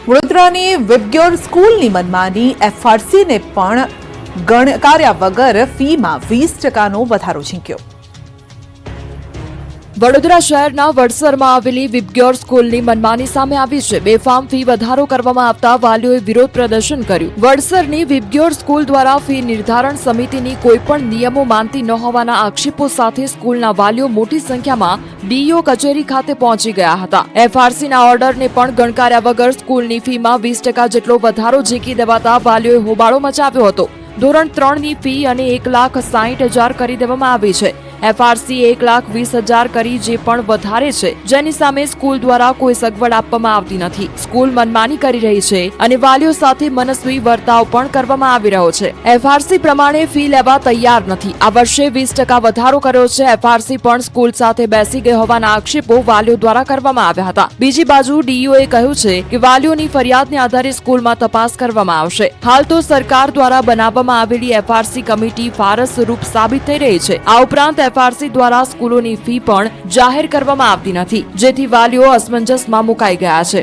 વડોદરાની વિબ્ગ્યોર સ્કૂલની મનમાની એફઆરસીને પણ ગણકાર્યા વગર ફીમાં 20% વધારો ઝીંક્યો। વડોદરા શહેરના વડસરમાં આવેલી વિબ્ગ્યોર સ્કૂલની મનમાની સામે આવી છે। બેફામ ફી વધારો કરવામાં આવતા વાલીઓએ વિરોધ પ્રદર્શન કર્યું। વડસરની વિબ્ગ્યોર સ્કૂલ દ્વારા ફી નિર્ધારણ સમિતિની કોઈપણ નિયમો માનતી ન હોવાના આક્ષેપો સાથે સ્કૂલના વાલીઓ મોટી સંખ્યામાં ડીઈઓ કચેરી ખાતે પહોંચી ગયા હતા। એફઆરસીના ઓર્ડરને પણ ગણકાર્યા વગર સ્કૂલની ફીમાં 20% જેટલો વધારો ઝીંકી દેવાતા વાલીઓએ હોબાળો મચાવ્યો હતો। ધોરણ 3ની ફી અને 1,60,000 કરી દેવામાં આવી છે। એફઆરસી 1,20,000 કરી જે પણ વધારે છે, જેની સામે સ્કૂલ દ્વારા કોઈ સગવડ આપવામાં આવતી નથી। સ્કૂલ મનમાની કરી રહી છે અને વાલીઓ સાથે મનસ્વી વર્તાવ પણ કરવામાં આવી રહ્યો છે। એફઆરસી પ્રમાણે ફી લેવા તૈયાર નથી। આ વર્ષે 20% વધારો કર્યો છે। એફઆરસી પણ સ્કૂલ સાથે બેસી ગઈ હોવાના આક્ષેપો વાલીઓ દ્વારા કરવામાં આવ્યા હતા। બીજી બાજુ ડીઈઓએ કહ્યું છે કે વાલીઓની ફરિયાદને આધારે સ્કૂલમાં તપાસ કરવામાં આવશે। હાલ તો સરકાર દ્વારા બનાવવામાં આવેલી એફઆરસી કમિટી ફારસરૂપ સાબિત થઈ રહી છે। આ ઉપરાંત એફઆરસી દ્વારા સ્કૂલોની ફી પણ જાહેર કરવામાં આવતી નથી, જેથી વાલીઓ અસમંજસમાં મુકાઈ ગયા છે।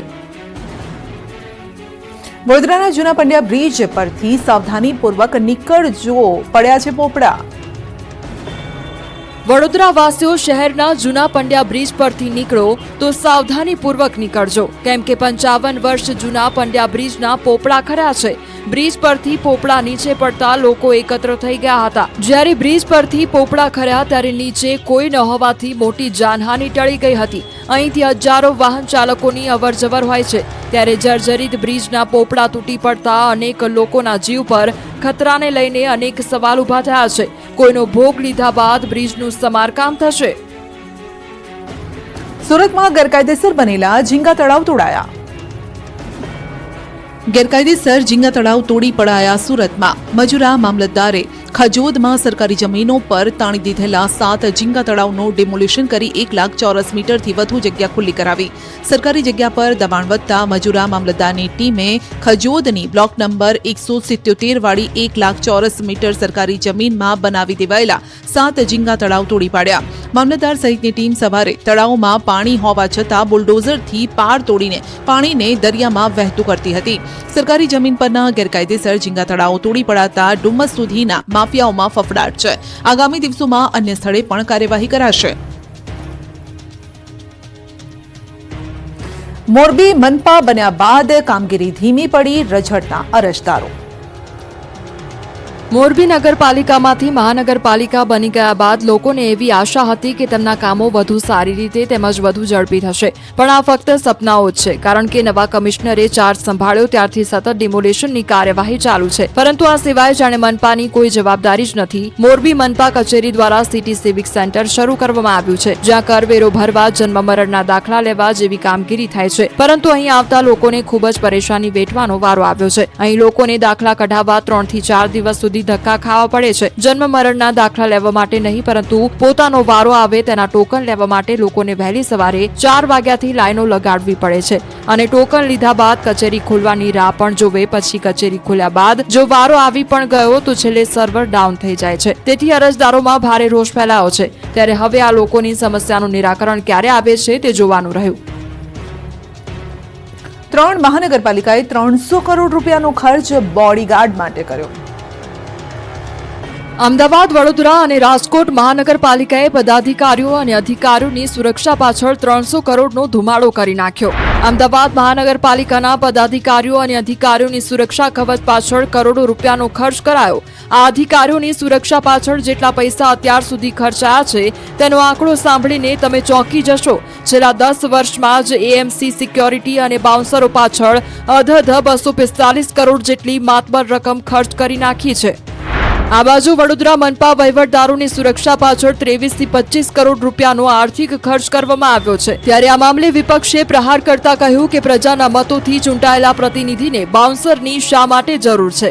વડોદરાના જૂના પંડ્યા બ્રિજ પરથી સાવધાનીપૂર્વક નીકળજો, પડ્યા છે પોપડા। વડોદરા વાસીઓ શહેરના જૂના પંડ્યા બ્રિજ પરથી નીકળો તો સાવધાનીપૂર્વક નીકળજો, કેમ કે 55 વર્ષ જૂના પંડ્યા બ્રિજના પોપડા ખર્યા છે। બ્રિજ પરથી પોપડા નીચે પડતા લોકો એકત્ર થઈ ગયા હતા। જ્યારે બ્રિજ પરથી પોપડા ખર્યા ત્યારે નીચે કોઈ ન હોવાથી મોટી જાનહાનિ ટળી ગઈ હતી। અહીંથી હજારો વાહન ચાલકોની અવરજવર હોય છે, ત્યારે જર્જરિત બ્રિજના પોપડા તૂટી પડતા અનેક લોકોના જીવ પર ખતરાને લઈને અનેક સવાલ ઉભા થયા છે। કોઈનો ભોગ લીધા બાદ બ્રિજનું સમારકામ થશે। સુરતમાં ગેરકાયદેસર બનેલા ઝીંગા તળાવ તોડાયા। ગેરકાયદેસર ઝીંગા તળાવ તોડી પડાયા। સુરતમાં મજુરા મામલતદારે ખજોદમાં સરકારી જમીનો પર તાણી દીધેલા 7 ઝીંગા તળાવનું ડિમોલિશન કરી 1 લાખ ચોરસ મીટરથી વધુ જગ્યા ખુલ્લી કરાવી। સરકારી જગ્યા પર દબાણ વધતા મજુરા મામલતદારની ટીમે ખજોદની બ્લોક નંબર 177 વાળી 1 લાખ ચોરસ મીટર સરકારી જમીનમાં બનાવી દેવાયેલા 7 ઝીંગા તળાવ તોડી પાડ્યા। મામલતદાર સહિતની ટીમ સવારે તળાવમાં પાણી હોવા છતાં બુલડોઝરથી પાર તોડીને પાણીને દરિયામાં વહેતું કરતી હતી। સરકારી જમીન પરના ગેરકાયદેસર ઝીંગા તળાવો તોડી પડાતા ડુમ્મસ સુધીના માફિયાઓમાં ફફડાટ છે। આગામી દિવસોમાં અન્ય સ્થળે પણ કાર્યવાહી કરાશે। મોરબી મનપા બન્યા બાદ કામગીરી ધીમી પડી, રઝળતા અરજદારો। મોરબી નગરપાલિકામાંથી મહાનગરપાલિકા બની ગયા બાદ લોકોને એવી આશા હતી કે તેમના કામો વધુ સારી રીતે તેમજ વધુ ઝડપી થશે, પણ આ ફક્ત સપનાઓ જ છે, કારણ કે નવા કમિશનરે ચાર્જ સંભાળ્યો ત્યારથી સતત ડિમોલિશનની કાર્યવાહી ચાલુ છે, પરંતુ આ સિવાય જાણે મનપાની કોઈ જવાબદારી જ નથી। મોરબી મનપા કચેરી દ્વારા સિટી સિવિક સેન્ટર શરૂ કરવામાં આવ્યું છે, જ્યાં કરવેરો ભરવા, જન્મ મરણના દાખલા લેવા જેવી કામગીરી થાય છે, પરંતુ અહીં આવતા લોકોને ખૂબ જ પરેશાની વેઠવાનો વારો આવ્યો છે। અહીં લોકોને દાખલા કઢાવવા 3 થી 4 દિવસ સુધી ધક્કા ખાવા પડે છે। જન્મ મરણના દાખલા લેવા માટે નહીં, પરંતુ પોતાનો વારો આવે તેના ટોકન લેવા માટે લોકોને વહેલી સવારે 4 વાગ્યાથી લાઈનો લગાડવી પડે છે અને ટોકન લીધા બાદ કચેરી ખોલવાની રાહ પણ જોવે। પછી કચેરી ખોલ્યા બાદ જો વારો આવી પણ ગયો તો છેલ્લે સર્વર ડાઉન થઈ જાય છે, તેથી અરજદારોમાં ભારે રોષ ફેલાયો છે। ત્યારે હવે આ લોકોની સમસ્યાનું નિરાકરણ ક્યારે આવે છે તે જોવાનું રહ્યું। 3 મહાનગરપાલિકાએ 300 કરોડ રૂપિયાનો ખર્ચ બોડીગાર્ડ માટે કર્યો। અમદાવાદ, વડોદરા અને રાજકોટ મહાનગરપાલિકાએ પદાધિકારીઓ અને અધિકારીઓની સુરક્ષા પાછળ 300 કરોડનો ધુમાડો કરી નાખ્યો। અમદાવાદ મહાનગરપાલિકાના પદાધિકારીઓ અને અધિકારીઓની સુરક્ષા કવચ પાછળ કરોડો રૂપિયાનો ખર્ચ કરાયો। આ અધિકારીઓની સુરક્ષા પાછળ જેટલા પૈસા અત્યાર સુધી ખર્ચાયા છે તેનો આંકડો સાંભળીને તમે ચોંકી જશો। છેલ્લા 10 વર્ષમાં જ એએમસી સિક્યોરિટી અને બાઉન્સરો પાછળ અધધ 245 કરોડ જેટલી માતબર રકમ ખર્ચ કરી નાખી છે। આ બાજુ વડોદરા મનપા વહીવટદારોની સુરક્ષા પાછળ 23 થી 25 કરોડ રૂપિયાનો આર્થિક ખર્ચ કરવામાં આવ્યો છે। ત્યારે આ મામલે વિપક્ષે પ્રહાર કરતા કહ્યું કે પ્રજાના મતોથી ચૂંટાયેલા પ્રતિનિધિને બાઉન્સરની શા માટે જરૂર છે।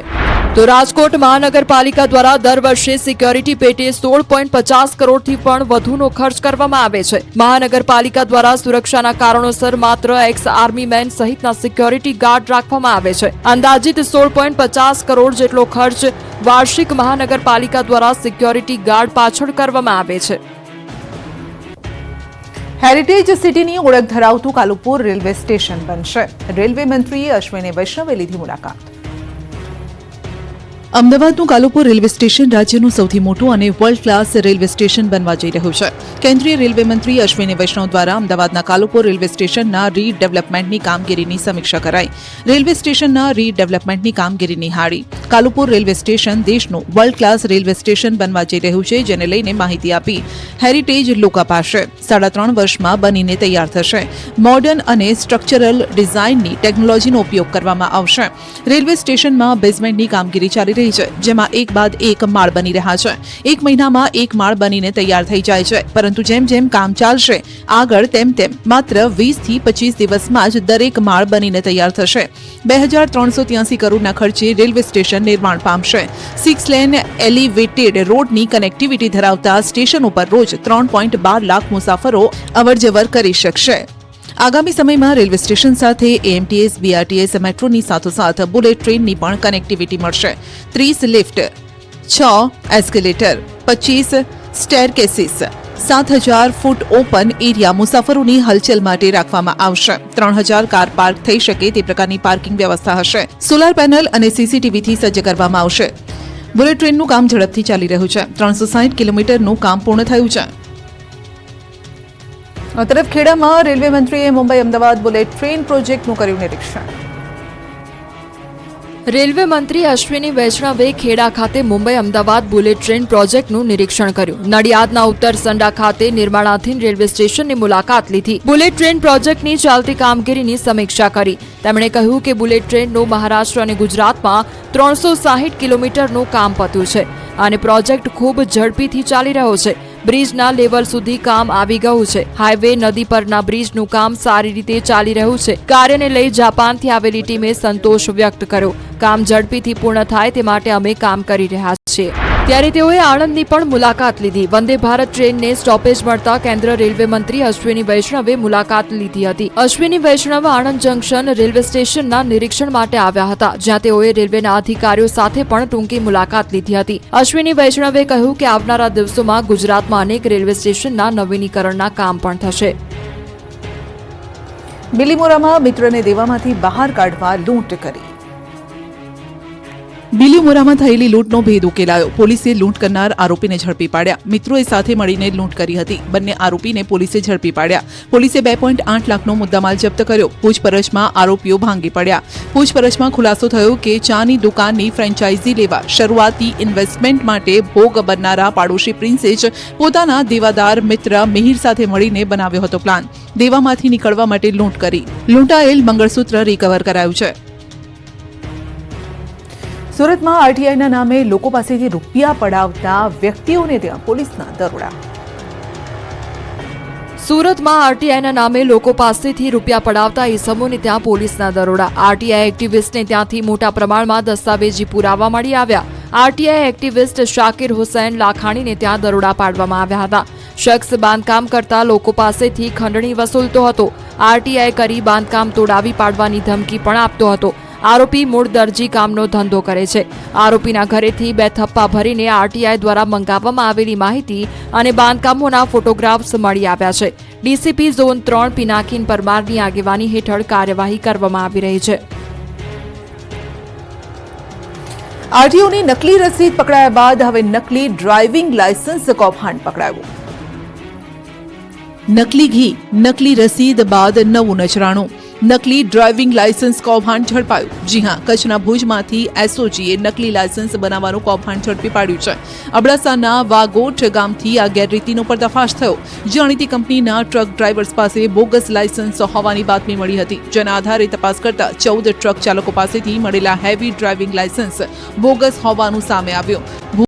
તો રાજકોટ મહાનગરપાલિકા દ્વારા દર વર્ષે સિક્યોરિટી પેટે 16.50 કરોડથી પણ વધુનો ખર્ચ કરવામાં આવે છે। મહાનગરપાલિકા દ્વારા સુરક્ષાના કારણોસર માત્ર એક્સ આર્મી મેન સહિતના સિક્યોરિટી ગાર્ડ રાખવામાં આવે છે। અંદાજિત 16.50 કરોડ જેટલો ખર્ચ વાર્ષિક મહાનગરપાલિકા દ્વારા સિક્યોરિટી ગાર્ડ પાછળ કરવામાં આવે છે। હેરિટેજ સિટીની ઓળખ ધરાવતું કાલુપુર રેલવે સ્ટેશન બનશે. રેલવે મંત્રી અશ્વિની વૈષ્ણવે લીધી મુલાકાત. અમદાવાદનું કાલુપુર રેલવે સ્ટેશન રાજ્યનું સૌથી મોટું અને વર્લ્ડ ક્લાસ રેલવે સ્ટેશન બનવા જઈ રહ્યું છે. કેન્દ્રીય રેલવે મંત્રી અશ્વિની વૈષ્ણવ દ્વારા અમદાવાદના કાલુપુર રેલવે સ્ટેશનના રીડેવલપમેન્ટની કામગીરીની સમીક્ષા કરાઈ. રેલવે સ્ટેશનના રીડેવલપમેન્ટની કામગીરી નિહાળી. કાલુપુર રેલવે સ્ટેશન દેશનું વર્લ્ડ ક્લાસ રેલવે સ્ટેશન બનવા જઈ રહ્યું છે, જેને લઈને માહિતી આપી. હેરિટેજ લોક અપાશે. 3.5 વર્ષમાં બનીને તૈયાર થશે. મોડર્ન અને સ્ટ્રક્ચરલ ડિઝાઇનની ટેકનોલોજીનો ઉપયોગ કરવામાં આવશે. રેલવે સ્ટેશનમાં બેઝમેન્ટની કામગીરી ચાલી રહી છે, જેમાં એક બાદ એક માળ બની રહ્યા છે. 1 મહિનામાં એક માળ બનીને તૈયાર થઈ જાય છે, પરંતુ જેમ જેમ કામ ચાલશે આગળ તેમ માત્ર 20 થી 25 દિવસમાં જ દરેક માળ બનીને તૈયાર થશે. 2383 કરોડના ખર્ચે રેલવે સ્ટેશન નિર્માણ પામશે. 6 લેન એલિવેટેડ રોડની કનેક્ટિવિટી ધરાવતા સ્ટેશન ઉપર રોજ 3.12 લાખ મુસાફરો અવરજવર કરી શકશે. આગામી સમયમાં રેલવે સ્ટેશન સાથે એએમટીએસ, બીઆરટીએસ, મેટ્રોની સાથોસાથ બુલેટ ટ્રેનની પણ કનેક્ટિવિટી મળશે. 30 લિફ્ટ, 6 એસ્કેલેટર, 25 સ્ટેરકેસીસ, 7000 ફૂટ ઓપન એરિયા મુસાફરોની હલચલ માટે રાખવામાં આવશે. 3000 કાર પાર્ક થઈ શકે તે પ્રકારની પાર્કિંગ વ્યવસ્થા હશે. સોલાર પેનલ અને સીસીટીવીથી સજ્જ કરવામાં આવશે. બુલેટ ટ્રેનનું કામ ઝડપથી ચાલી રહ્યું છે. 360 કિલોમીટરનું કામ પૂર્ણ થયું છે. આ તરફ ખેડામાં રેલવે મંત્રીએ મુંબઈ અમદાવાદ બુલેટ ટ્રેન પ્રોજેક્ટનું કર્યું નિરીક્ષણ. રેલવે મંત્રી અશ્વિની વૈષ્ણવે ખેડા ખાતે મુંબઈ અમદાવાદ બુલેટ ટ્રેન પ્રોજેક્ટનું નિરીક્ષણ કર્યું. નડિયાદના ઉત્તર સંડા ખાતે નિર્માણાધીન રેલવે સ્ટેશનની મુલાકાત લીધી. બુલેટ ટ્રેન પ્રોજેક્ટની ચાલતી કામગીરીની સમીક્ષા કરી. તેમણે કહ્યું કે બુલેટ ટ્રેનનું મહારાષ્ટ્ર અને ગુજરાતમાં 360 કિલોમીટરનું કામ પત્યું છે અને પ્રોજેક્ટ ખૂબ ઝડપીથી ચાલી રહ્યો છે. બ્રિજના લેવલ સુધી કામ આવી ગયું છે. હાઈવે નદી પરના બ્રિજનું કામ સારી રીતે ચાલી રહ્યું છે. કાર્યને લઈ જાપાનથી આવેલી ટીમે સંતોષ વ્યક્ત કર્યો. કામ ઝડપીથી પૂર્ણ થાય તે માટે અમે કામ કરી રહ્યા છીએ. ત્યારે તેઓએ આણંદની પણ મુલાકાત લીધી. વંદે ભારત ટ્રેનને સ્ટોપેજ મળતા કેન્દ્ર રેલવે મંત્રી અશ્વિની વૈષ્ણવે મુલાકાત લીધી હતી. અશ્વિની વૈષ્ણવ આણંદ જંકશન રેલવે સ્ટેશનના નિરીક્ષણ માટે આવ્યા હતા, જ્યાં તેઓએ રેલવેના અધિકારીઓ સાથે પણ ટૂંકી મુલાકાત લીધી હતી. અશ્વિની વૈષ્ણવે કહ્યું કે આવનારા દિવસોમાં ગુજરાતમાં અનેક રેલવે સ્ટેશનના નવીનીકરણના કામ પણ થશે. બિલીમોરામાં મિત્રને દેવામાંથી બહાર કાઢવા લૂંટ કરી. બિલીમોરામાં થયેલી લૂંટનો ભેદ ઉકેલાયો. પોલીસે લૂંટ કરનાર આરોપીને ઝડપી પાડ્યા. મિત્રોએ સાથે મળીને લૂંટ કરી હતી. બંને આરોપીને પોલીસે ઝડપી પાડ્યા. પોલીસે 2.8 લાખનો મુદ્દામાલ જપ્ત કર્યો. પૂછપરછમાં આરોપીઓ ભાંગી પડ્યા. પૂછપરછમાં ખુલાસો થયો કે ચાની દુકાનની ફ્રેન્ચાઇઝી લેવા શરૂઆતી ઇન્વેસ્ટમેન્ટ માટે ભોગ બનનારા પાડોશી પ્રિન્સે જ પોતાના દેવાદાર મિત્ર મિહિર સાથે મળીને બનાવ્યો હતો પ્લાન. દેવામાંથી નીકળવા માટે લૂંટ કરી. લૂંટાયેલ મંગળસૂત્ર રિકવર કરાયું છે. સુરતમાં આરટીઆઈના નામે લોકો પાસેથી રૂપિયા પડાવતા વ્યક્તિઓને ત્યાં પોલીસના દરોડા. સુરતમાં આરટીઆઈના નામે લોકો પાસેથી રૂપિયા પડાવતા ઇસમોને ત્યાં પોલીસના દરોડા. આરટીઆઈ એક્ટિવિસ્ટને ત્યાંથી મોટા પ્રમાણમાં દસ્તાવેજી પુરાવા મળી આવ્યા. આરટીઆઈ એક્ટિવિસ્ટ શાકિર હુસૈન લાખાણીને ત્યાં દરોડા પાડવામાં આવ્યા હતા. શખ્સ બાંધકામ કરતા લોકો પાસેથી ખંડણી વસૂલતો હતો. આરટીઆઈ કરી બાંધકામ તોડાવી પાડવાની ધમકી પણ આપતો હતો. આરોપી મૂળ દરજી કામનો ધંધો કરે છે. આરોપીના ઘરેથી 2 થપ્પા ભરીને આરટીઆઈ દ્વારા મંગાવવામાં આવેલી માહિતી અને બાંધકામોના ફોટોગ્રાફ્સ મળી આવ્યા છે. ડીસીપી ઝોન 3 પિનાકીન પરમારની આગેવાની હેઠળ કાર્યવાહી કરવામાં આવી રહી છે. આરટીઓની નકલી રસીદ પકડાયા બાદ હવે નકલી ડ્રાઇવિંગ લાયસન્સ કૌભાંડ પકડાયું. નકલી ઘી, નકલી રસીદ બાદ નવું નજરાણું. નકલી ડ્રાઇવિંગ લાયસન્સ કૌભાંડ ઝડપાયું. જી હા, કચ્છના ભુજમાંથી એસઓજીએ નકલી લાયસન્સ બનાવવાનું કૌભાંડ ઝડપી પાડ્યું છે. અબડાસાના વાગોઠ ગામથી આ ગેરરીતિનો પર્દાફાશ થયો. જાણીતી કંપનીના ટ્રક ડ્રાઈવર્સ પાસે બોગસ લાયસન્સ હોવાની બાતમી મળી હતી, જેના આધારે તપાસ કરતા 14 ટ્રક ચાલકો પાસેથી મળેલા હેવી ડ્રાઇવિંગ લાયસન્સ બોગસ હોવાનું સામે આવ્યું.